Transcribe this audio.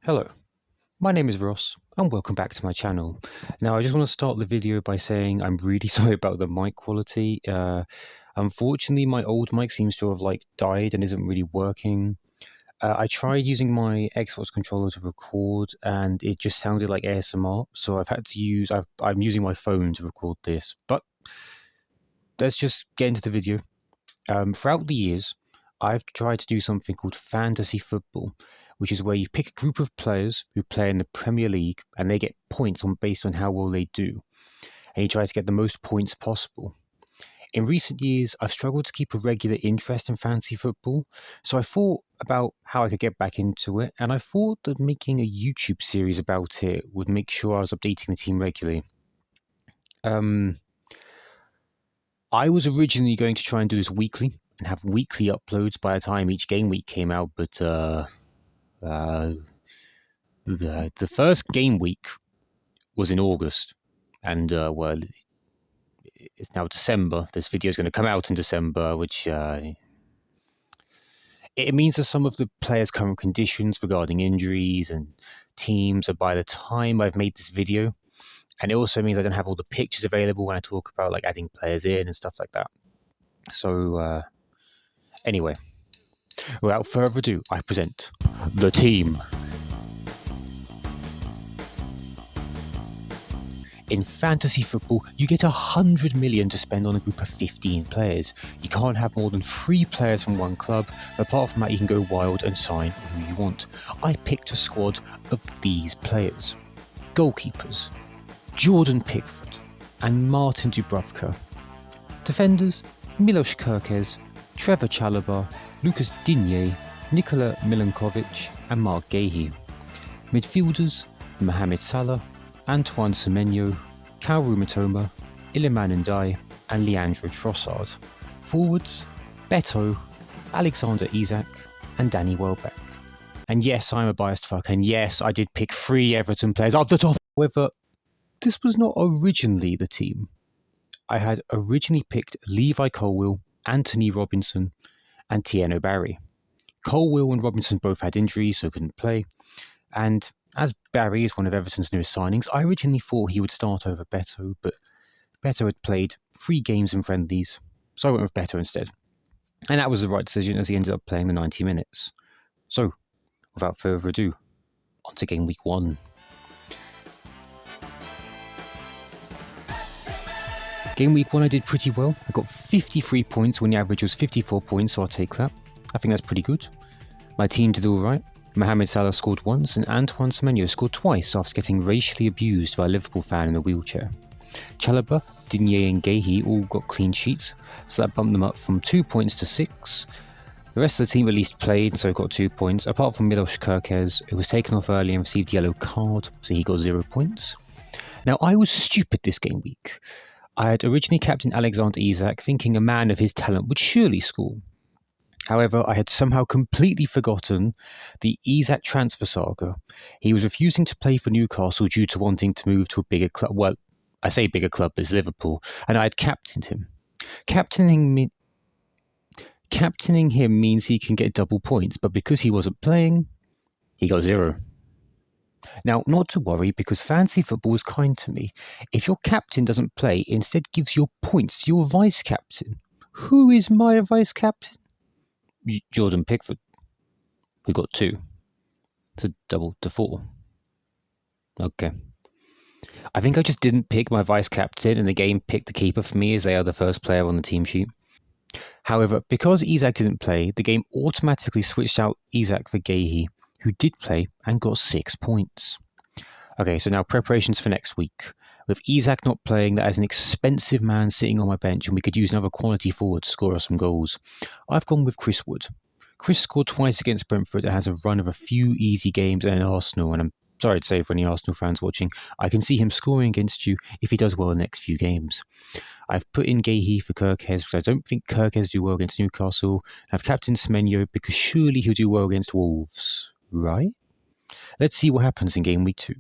Hello, my name is Ross and welcome back to my channel. Now I just want to start the video by saying I'm really sorry about the mic quality. Unfortunately my old mic seems to have died and isn't really working. I tried using my Xbox controller to record and it just sounded like ASMR, so I'm using my phone to record this. But let's just get into the video. Throughout the years, I've tried to do something called fantasy football, which is where you pick a group of players who play in the Premier League and they get points based on how well they do. And you try to get the most points possible. In recent years, I've struggled to keep a regular interest in fantasy football, so I thought about how I could get back into it, and I thought that making a YouTube series about it would make sure I was updating the team regularly. I was originally going to try and do this weekly and have weekly uploads by the time each game week came out, but the first game week was in August, and well, it's now December. This video is going to come out in December, which it means that some of the players' current conditions regarding injuries and teams are by the time I've made this video. And it also means I don't have all the pictures available when I talk about adding players in and stuff like that. So anyway, without further ado, I present the team. In fantasy football, you get 100 million to spend on a group of 15 players. You can't have more than 3 players from one club. Apart from that, you can go wild and sign who you want. I picked a squad of these players. Goalkeepers: Jordan Pickford and Martin Dubravka. Defenders: Milos Kerkez, Trevor Chalobah, Lucas Digne, Nikola Milankovic and Mark Gahey. Midfielders: Mohamed Salah, Antoine Semenyo, Kaoru Mitoma, Iliman Ndiaye and Leandro Trossard. Forwards: Beto, Alexander Isak and Danny Welbeck. And yes, I'm a biased fuck, and yes, I did pick 3 Everton players up the top. However, this was not originally the team. I had originally picked Levi Colwill, Anthony Robinson and Tieno Barry. Colwill and Robinson both had injuries, so couldn't play. And as Barry is one of Everton's newest signings, I originally thought he would start over Beto, but Beto had played 3 games in friendlies, so I went with Beto instead. And that was the right decision, as he ended up playing the 90 minutes. So, without further ado, on to game week 1. Game week 1 I did pretty well. I got 53 points when the average was 54 points, so I'll take that. I think that's pretty good. My team did alright. Mohamed Salah scored once and Antoine Semenyo scored twice after getting racially abused by a Liverpool fan in a wheelchair. Chalobah, Digne and Gahey all got clean sheets, so that bumped them up from 2 points to 6. The rest of the team at least played and so got 2 points, apart from Milos Kerkez, who was taken off early and received a yellow card, so he got 0 points. Now I was stupid this game week. I had originally captained Alexander Isak, thinking a man of his talent would surely score. However, I had somehow completely forgotten the Isak transfer saga. He was refusing to play for Newcastle due to wanting to move to a bigger club. Well, I say bigger club, but it's Liverpool, and I had captained him. Captaining him means he can get double points, but because he wasn't playing, he got 0. Now, not to worry, because fantasy football is kind to me. If your captain doesn't play, it instead gives your points to your vice-captain. Who is my vice-captain? Jordan Pickford, who got 2. To double to 4. Okay. I think I just didn't pick my vice-captain, and the game picked the keeper for me as they are the first player on the team sheet. However, because Isak didn't play, the game automatically switched out Isak for Gahey, who did play and got 6 points. Okay, so now preparations for next week. With Isak not playing, that is an expensive man sitting on my bench, and we could use another quality forward to score us some goals. I've gone with Chris Wood. Chris scored twice against Brentford and has a run of a few easy games and Arsenal, and I'm sorry to say for any Arsenal fans watching, I can see him scoring against you if he does well in the next few games. I've put in Gahey for Kerkez because I don't think Kerkez do well against Newcastle. I've captained Semenyo because surely he'll do well against Wolves. Right? Let's see what happens in game week 2.